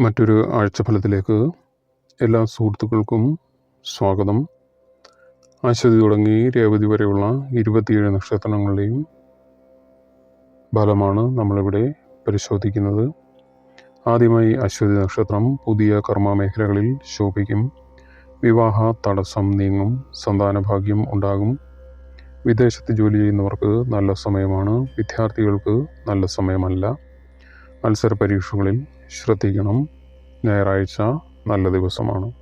മറ്റൊരു ആഴ്ചഫലത്തിലേക്ക് എല്ലാ സുഹൃത്തുക്കൾക്കും സ്വാഗതം. അശ്വതി തുടങ്ങി രേവതി വരെയുള്ള 27 നക്ഷത്രങ്ങളുടെയും ഫലമാണ് നമ്മളിവിടെ പരിശോധിക്കുന്നത്. ആദ്യമായി അശ്വതി നക്ഷത്രം പുതിയ കർമ്മമേഖലകളിൽ ശോഭിക്കും. വിവാഹ തടസ്സം നീങ്ങും. സന്താനഭാഗ്യം ഉണ്ടാകും. വിദേശത്ത് ജോലി ചെയ്യുന്നവർക്ക് നല്ല സമയമാണ്. വിദ്യാർത്ഥികൾക്ക് നല്ല സമയമല്ല. മത്സര പരീക്ഷകളിൽ ശ്രദ്ധിക്കണം. ഞായറാഴ്ച നല്ല ദിവസമാണ്.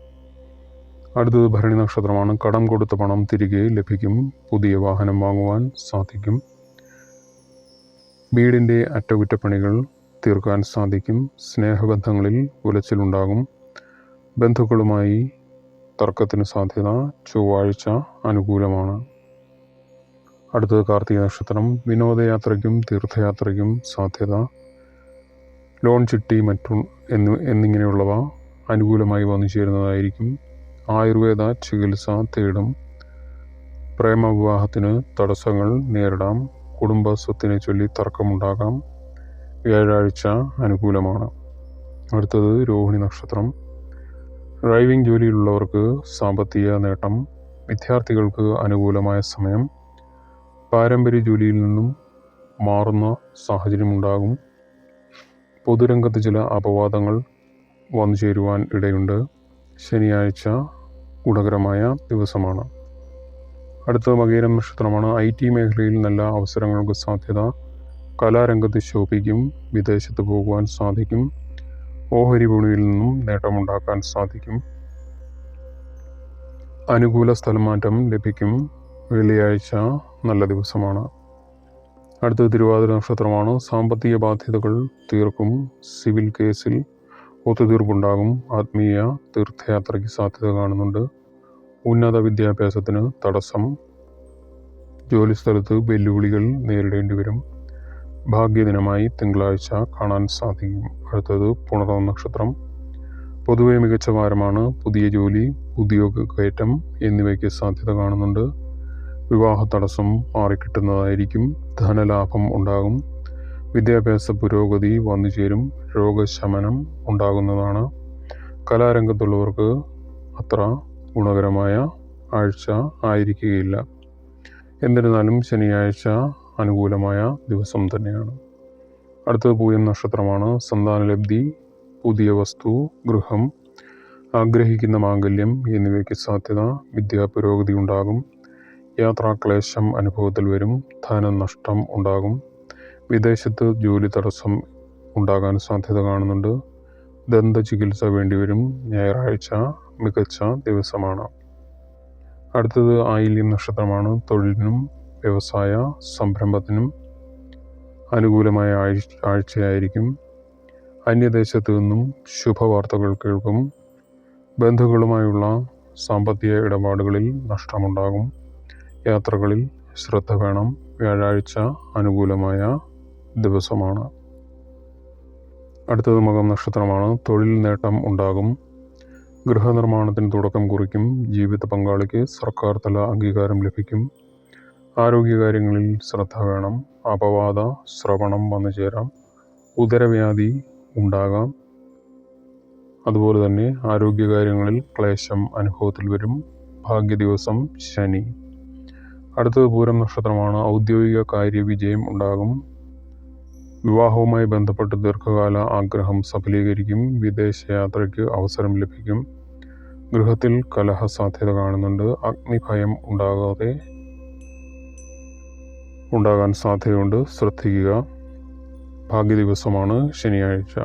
അടുത്തത് ഭരണി നക്ഷത്രമാണ്. കടം കൊടുത്ത പണം തിരികെ ലഭിക്കും. പുതിയ വാഹനം വാങ്ങുവാൻ സാധിക്കും. വീടിൻ്റെ അറ്റകുറ്റപ്പണികൾ തീർക്കാൻ സാധിക്കും. സ്നേഹബന്ധങ്ങളിൽ ഉലച്ചിലുണ്ടാകും. ബന്ധുക്കളുമായി തർക്കത്തിന് സാധ്യത. ചൊവ്വാഴ്ച അനുകൂലമാണ്. അടുത്തത് കാർത്തിക നക്ഷത്രം. വിനോദയാത്രയ്ക്കും തീർത്ഥയാത്രയ്ക്കും സാധ്യത. ലോൺ ചിട്ടി എന്നിങ്ങനെയുള്ളവ അനുകൂലമായി വന്നു ചേരുന്നതായിരിക്കും. ആയുർവേദ ചികിത്സ തേടും. പ്രേമവിവാഹത്തിന് തടസ്സങ്ങൾ നേരിടാം. കുടുംബ സ്വത്തിനെ ചൊല്ലി തർക്കമുണ്ടാകാം. വ്യാഴാഴ്ച അനുകൂലമാണ്. അടുത്തത് രോഹിണി നക്ഷത്രം. ഡ്രൈവിംഗ് ജോലിയിലുള്ളവർക്ക് സാമ്പത്തിക നേട്ടം. വിദ്യാർത്ഥികൾക്ക് അനുകൂലമായ സമയം. പാരമ്പര്യ ജോലിയിൽ നിന്നും മാറുന്ന സാഹചര്യമുണ്ടാകും. പൊതുരംഗത്ത് ചില അപവാദങ്ങൾ വന്നു ചേരുവാൻ ഇടയുണ്ട്. ശനിയാഴ്ച ഗുണകരമായ ദിവസമാണ്. അടുത്ത മകയിരം നക്ഷത്രമാണ്. IT മേഖലയിൽ നല്ല അവസരങ്ങൾക്ക് സാധ്യത. കലാരംഗത്ത് ശോഭിക്കും. വിദേശത്ത് പോകുവാൻ സാധിക്കും. ഓഹരി വിപണിയിൽ നിന്നും നേട്ടമുണ്ടാക്കാൻ സാധിക്കും. അനുകൂല സ്ഥലമാറ്റം ലഭിക്കും. വെള്ളിയാഴ്ച നല്ല ദിവസമാണ്. അടുത്തത് തിരുവാതിര നക്ഷത്രമാണ്. സാമ്പത്തിക ബാധ്യതകൾ തീർക്കും. സിവിൽ കേസിൽ ഒത്തുതീർപ്പുണ്ടാകും. ആത്മീയ തീർത്ഥയാത്രയ്ക്ക് സാധ്യത കാണുന്നുണ്ട്. ഉന്നത വിദ്യാഭ്യാസത്തിന് തടസ്സം. ജോലിസ്ഥലത്ത് വെല്ലുവിളികൾ നേരിടേണ്ടി വരും. ഭാഗ്യദിനമായി തിങ്കളാഴ്ച കാണാൻ സാധിക്കും. അടുത്തത് പുണർന്ന നക്ഷത്രം. പൊതുവെ മികച്ച വാരമാണ്. പുതിയ ജോലി, ഉദ്യോഗ കയറ്റം എന്നിവയ്ക്ക് സാധ്യത കാണുന്നുണ്ട്. വിവാഹ തടസ്സം മാറിക്കിട്ടുന്നതായിരിക്കും. ധനലാഭം ഉണ്ടാകും. വിദ്യാഭ്യാസ പുരോഗതി വന്നു ചേരും. രോഗശമനം ഉണ്ടാകുന്നതാണ്. കലാരംഗത്തുള്ളവർക്ക് അത്ര ഗുണകരമായ ആഴ്ച ആയിരിക്കുകയില്ല. എന്നിരുന്നാലും ശനിയാഴ്ച അനുകൂലമായ ദിവസം തന്നെയാണ്. അടുത്തത് പൂയം നക്ഷത്രമാണ്. സന്താനലബ്ധി, പുതിയ വസ്തു, ഗൃഹം, ആഗ്രഹിക്കുന്ന മാംഗല്യം എന്നിവയ്ക്ക് സാധ്യത. വിദ്യാപുരോഗതി ഉണ്ടാകും. യാത്രാക്ലേശം അനുഭവത്തിൽ വരും. ധനനഷ്ടം ഉണ്ടാകും. വിദേശത്ത് ജോലി തടസ്സം ഉണ്ടാകാൻ സാധ്യത കാണുന്നുണ്ട്. ദന്തചികിത്സ വേണ്ടിവരും. ഞായറാഴ്ച മികച്ച ദിവസമാണ്. അടുത്തത് ആയില്യം നക്ഷത്രമാണ്. തൊഴിലിനും വ്യവസായ സംരംഭത്തിനും അനുകൂലമായ ആഴ്ചയായിരിക്കും. അന്യദേശത്തു നിന്നും ശുഭവാർത്തകൾ കേൾക്കും. ബന്ധുക്കളുമായുള്ള സാമ്പത്തിക ഇടപാടുകളിൽ നഷ്ടമുണ്ടാകും. യാത്രകളിൽ ശ്രദ്ധ വേണം. വ്യാഴാഴ്ച അനുകൂലമായ ദിവസമാണ്. അടുത്തത് മകം നക്ഷത്രമാണ്. തൊഴിൽ നേട്ടം ഉണ്ടാകും. ഗൃഹനിർമ്മാണത്തിന് തുടക്കം കുറിക്കും. ജീവിത പങ്കാളിക്ക് സർക്കാർ തല അംഗീകാരം ലഭിക്കും. ആരോഗ്യകാര്യങ്ങളിൽ ശ്രദ്ധ വേണം. അപവാദ ശ്രവണം വന്നു ചേരാം. ഉദരവ്യാധി ഉണ്ടാകാം. അതുപോലെ തന്നെ ആരോഗ്യകാര്യങ്ങളിൽ ക്ലേശം അനുഭവത്തിൽ വരും. ഭാഗ്യദിവസം ശനി. അടുത്തത് പൂരം നക്ഷത്രമാണ്. ഔദ്യോഗിക കാര്യവിജയം ഉണ്ടാകും. വിവാഹവുമായി ബന്ധപ്പെട്ട് ദീർഘകാല ആഗ്രഹം സഫലീകരിക്കും. വിദേശയാത്രയ്ക്ക് അവസരം ലഭിക്കും. ഗൃഹത്തിൽ കലഹ സാധ്യത കാണുന്നുണ്ട്. അഗ്നിഭയം ഉണ്ടാകാൻ സാധ്യതയുണ്ട്. ശ്രദ്ധിക്കുക. ഭാഗ്യദിവസമാണ് ശനിയാഴ്ച.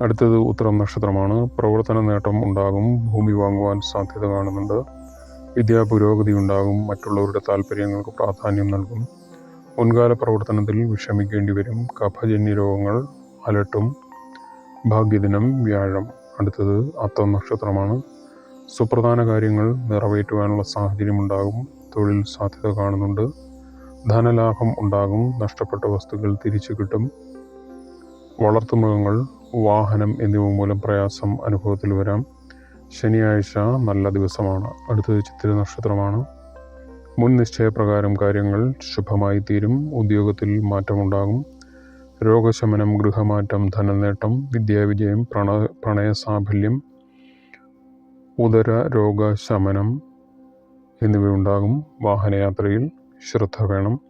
അടുത്തത് ഉത്തരം നക്ഷത്രമാണ്. പ്രവർത്തന നേട്ടം ഉണ്ടാകും. ഭൂമി വാങ്ങുവാൻ സാധ്യത കാണുന്നുണ്ട്. വിദ്യാപുരോഗതി ഉണ്ടാകും. മറ്റുള്ളവരുടെ താല്പര്യങ്ങൾക്ക് പ്രാധാന്യം നൽകും. മുൻകാല പ്രവർത്തനത്തിൽ വിഷമിക്കേണ്ടി വരും. കഫജന്യ രോഗങ്ങൾ അലട്ടും. ഭാഗ്യദിനം വ്യാഴം. അടുത്തത് അത്തം നക്ഷത്രമാണ്. സുപ്രധാന കാര്യങ്ങൾ നിറവേറ്റുവാനുള്ള സാഹചര്യം ഉണ്ടാകും. തൊഴിൽ സാധ്യത കാണുന്നുണ്ട്. ധനലാഭം ഉണ്ടാകും. നഷ്ടപ്പെട്ട വസ്തുക്കൾ തിരിച്ചു കിട്ടും. വളർത്തുമൃഗങ്ങൾ, വാഹനം എന്നിവ മൂലം പ്രയാസം അനുഭവത്തിൽ വരാം. ശനിയാഴ്ച നല്ല ദിവസമാണ്. അടുത്തത് ചിത്തിര നക്ഷത്രമാണ്. മുൻ നിശ്ചയപ്രകാരം കാര്യങ്ങൾ ശുഭമായി തീരും. ഉദ്യോഗത്തിൽ മാറ്റമുണ്ടാകും. രോഗശമനം, ഗൃഹമാറ്റം, ധനനേട്ടം, വിദ്യാവിജയം, പ്രണയസാഫല്യം, ഉദര രോഗശമനം എന്നിവയുണ്ടാകും. വാഹനയാത്രയിൽ ശ്രദ്ധ വേണം.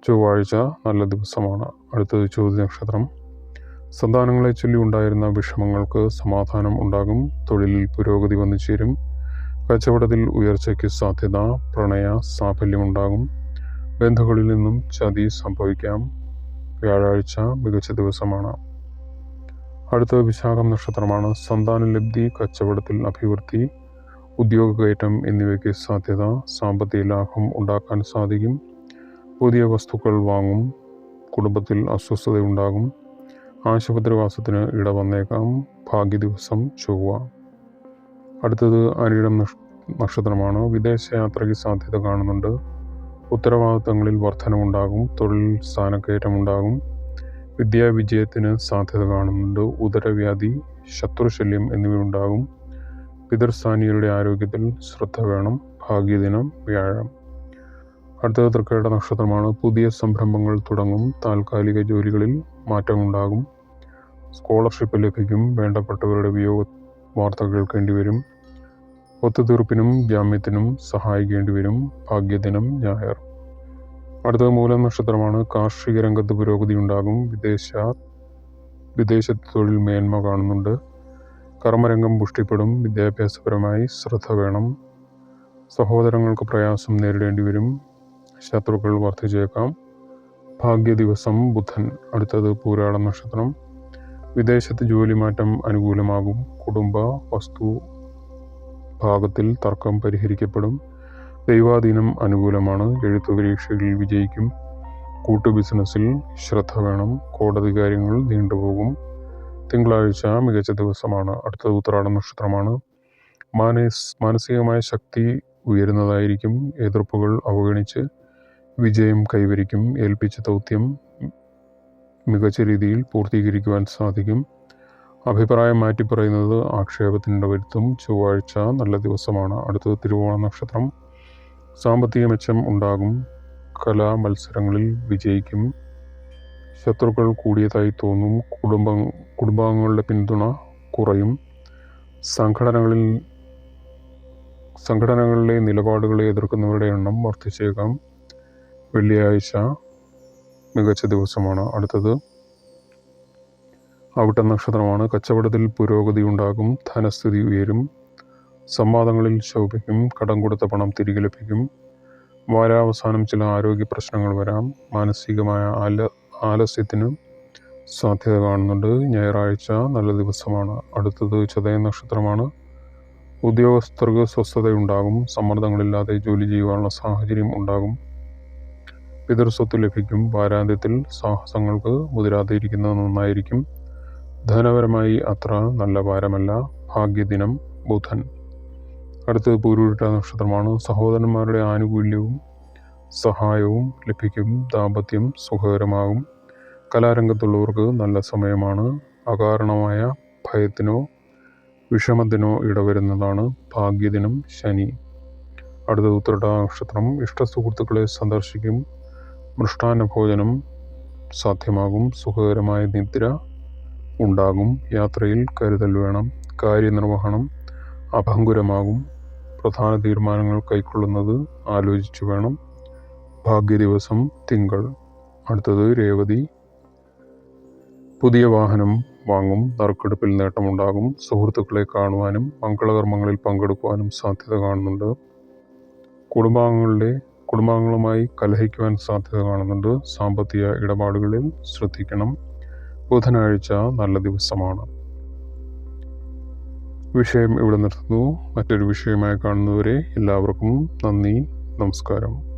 ചൊവ്വാഴ്ച നല്ല ദിവസമാണ്. അടുത്തത് ചോദ്യ നക്ഷത്രം. സന്താനങ്ങളെ ചൊല്ലി ഉണ്ടായിരുന്ന വിഷമങ്ങൾക്ക് സമാധാനം ഉണ്ടാകും. തൊഴിലിൽ പുരോഗതി വന്നു ചേരും. കച്ചവടത്തിൽ ഉയർച്ചയ്ക്ക് സാധ്യത. പ്രണയ സാഫല്യമുണ്ടാകും. ബന്ധുക്കളിൽ നിന്നും ചതി സംഭവിക്കാം. വ്യാഴാഴ്ച മികച്ച ദിവസമാണ്. അടുത്തത് വിശാഖം നക്ഷത്രമാണ്. സന്താനലബ്ധി, കച്ചവടത്തിൽ അഭിവൃദ്ധി, ഉദ്യോഗകയറ്റം എന്നിവയ്ക്ക് സാധ്യത. സാമ്പത്തിക ലാഭം ഉണ്ടാക്കാൻ സാധിക്കും. പുതിയ വസ്തുക്കൾ വാങ്ങും. കുടുംബത്തിൽ അസ്വസ്ഥതയുണ്ടാകും. ആശുപത്രിവാസത്തിന് ഇട വന്നേക്കാം. ഭാഗ്യദിവസം ചൊവ്വ. അടുത്തത് അനിഴം നക്ഷത്രമാണ്. വിദേശയാത്രയ്ക്ക് സാധ്യത കാണുന്നുണ്ട്. ഉത്തരവാദിത്തങ്ങളിൽ വർധനമുണ്ടാകും. തൊഴിൽ സ്ഥാനക്കയറ്റമുണ്ടാകും. വിദ്യാവിജയത്തിന് സാധ്യത കാണുന്നുണ്ട്. ഉദരവ്യാധി, ശത്രുശല്യം എന്നിവയുണ്ടാകും. പിതൃസ്ഥാനീയരുടെ ആരോഗ്യത്തിൽ ശ്രദ്ധ വേണം. ഭാഗ്യദിനം വ്യാഴം. അടുത്തത് തൃക്കേട്ട നക്ഷത്രമാണ്. പുതിയ സംരംഭങ്ങൾ തുടങ്ങും. താൽക്കാലിക ജോലികളിൽ മാറ്റമുണ്ടാകും. സ്കോളർഷിപ്പ് ലഭിക്കും. വേണ്ടപ്പെട്ടവരുടെ വിയോഗ വാർത്ത കേൾക്കേണ്ടി വരും. ഒത്തുതീർപ്പിനും ജാമ്യത്തിനും സഹായിക്കേണ്ടി വരും. ഭാഗ്യദിനം ഞായർ. അടുത്തത് മൂലം നക്ഷത്രമാണ്. കാർഷിക രംഗത്ത് പുരോഗതി ഉണ്ടാകും. വിദേശത്ത് തൊഴിൽ മേന്മ കാണുന്നുണ്ട്. കർമ്മരംഗം പുഷ്ടിപ്പെടും. വിദ്യാഭ്യാസപരമായി ശ്രദ്ധ വേണം. സഹോദരങ്ങൾക്ക് പ്രയാസം നേരിടേണ്ടി വരും. ശത്രുക്കൾ വർദ്ധിച്ചേക്കാം. ഭാഗ്യദിവസം ബുധൻ. അടുത്തത് പൂരാട നക്ഷത്രം. വിദേശത്ത് ജോലി മാറ്റം അനുകൂലമാകും. കുടുംബ വസ്തു ഭാഗത്തിൽ തർക്കം പരിഹരിക്കപ്പെടും. ദൈവാധീനം അനുകൂലമാണ്. എഴുത്തു പരീക്ഷകളിൽ വിജയിക്കും. കൂട്ടു ബിസിനസ്സിൽ ശ്രദ്ധ വേണം. കോടതി കാര്യങ്ങൾ നീണ്ടുപോകും. തിങ്കളാഴ്ച മികച്ച ദിവസമാണ്. അടുത്തത് ഉത്രാട നക്ഷത്രമാണ്. മാനസികമായ ശക്തി ഉയരുന്നതായിരിക്കും. എതിർപ്പുകൾ അവഗണിച്ച് വിജയം കൈവരിക്കും. ഏൽപ്പിച്ച ദൗത്യം മികച്ച രീതിയിൽ പൂർത്തീകരിക്കുവാൻ സാധിക്കും. അഭിപ്രായം മാറ്റിപ്പറയുന്നത് ആക്ഷേപത്തിൻ്റെ വരുത്തും. ചൊവ്വാഴ്ച നല്ല ദിവസമാണ്. അടുത്തത് തിരുവോണ നക്ഷത്രം. സാമ്പത്തിക മെച്ചം ഉണ്ടാകും. കലാ മത്സരങ്ങളിൽ വിജയിക്കും. ശത്രുക്കൾ കൂടിയതായി തോന്നും. കുടുംബാംഗങ്ങളുടെ പിന്തുണ കുറയും. സംഘടനകളിലെ നിലപാടുകളെ എതിർക്കുന്നവരുടെ എണ്ണം വർദ്ധിച്ചേക്കാം. വെള്ളിയാഴ്ച മികച്ച ദിവസമാണ്. അടുത്തത് അവിട്ട നക്ഷത്രമാണ്. കച്ചവടത്തിൽ പുരോഗതി ഉണ്ടാകും. ധനസ്ഥിതി ഉയരും. സംവാദങ്ങളിൽ ശോഭിക്കും. കടം കൊടുത്ത പണം തിരികെ ലഭിക്കും. വാരാവസാനം ചില ആരോഗ്യ പ്രശ്നങ്ങൾ വരാം. മാനസികമായ ആലസ്യത്തിന് സാധ്യത കാണുന്നുണ്ട്. ഞായറാഴ്ച നല്ല ദിവസമാണ്. അടുത്തത് ചതയ നക്ഷത്രമാണ്. ഉദ്യോഗസ്ഥർക്ക് സ്വസ്ഥതയുണ്ടാകും. സമ്മർദ്ദങ്ങളില്ലാതെ ജോലി ചെയ്യുവാനുള്ള സാഹചര്യം ഉണ്ടാകും. പിതൃസ്വത്ത് ലഭിക്കും. വാരാന്ത്യത്തിൽ സാഹസങ്ങൾക്ക് മുതിരാതെ ഇരിക്കുന്നത് നന്നായിരിക്കും. ധനപരമായി അത്ര നല്ല വാരമല്ല. ഭാഗ്യദിനം ബുധൻ. അടുത്തത് പൂരുരുട്ട നക്ഷത്രമാണ്. സഹോദരന്മാരുടെ ആനുകൂല്യവും സഹായവും ലഭിക്കും. ദാമ്പത്യം സുഖകരമാകും. കലാരംഗത്തുള്ളവർക്ക് നല്ല സമയമാണ്. അകാരണമായ ഭയത്തിനോ വിഷമത്തിനോ ഇടവരുന്നതാണ്. ഭാഗ്യദിനം ശനി. അടുത്തത് ഉത്രട നക്ഷത്രം. ഇഷ്ടസുഹൃത്തുക്കളെ സന്ദർശിക്കും. മൃഷ്ടാന്ന ഭോജനം സാധ്യമാകും. സുഖകരമായ നിദ്ര ഉണ്ടാകും. യാത്രയിൽ കരുതൽ വേണം. കാര്യനിർവഹണം അഭംഗുരമാകും. പ്രധാന തീരുമാനങ്ങൾ കൈക്കൊള്ളുന്നത് ആലോചിച്ചു വേണം. ഭാഗ്യദിവസം തിങ്കൾ. അടുത്തത് രേവതി. പുതിയ വാഹനം വാങ്ങും. നറുക്കെടുപ്പിൽ നേട്ടമുണ്ടാകും. സുഹൃത്തുക്കളെ കാണുവാനും മംഗളകർമ്മങ്ങളിൽ പങ്കെടുക്കുവാനും സാധ്യത കാണുന്നുണ്ട്. കുടുംബാംഗങ്ങളുമായി കലഹിക്കുവാൻ സാധ്യത കാണുന്നുണ്ട്. സാമ്പത്തിക ഇടപാടുകളിൽ ശ്രദ്ധിക്കണം. ബുധനാഴ്ച നല്ല ദിവസമാണ്. വിഷയം ഇവിടെ നിർത്തുന്നു. മറ്റൊരു വിഷയമായി കാണുന്നവരെ എല്ലാവർക്കും നന്ദി, നമസ്കാരം.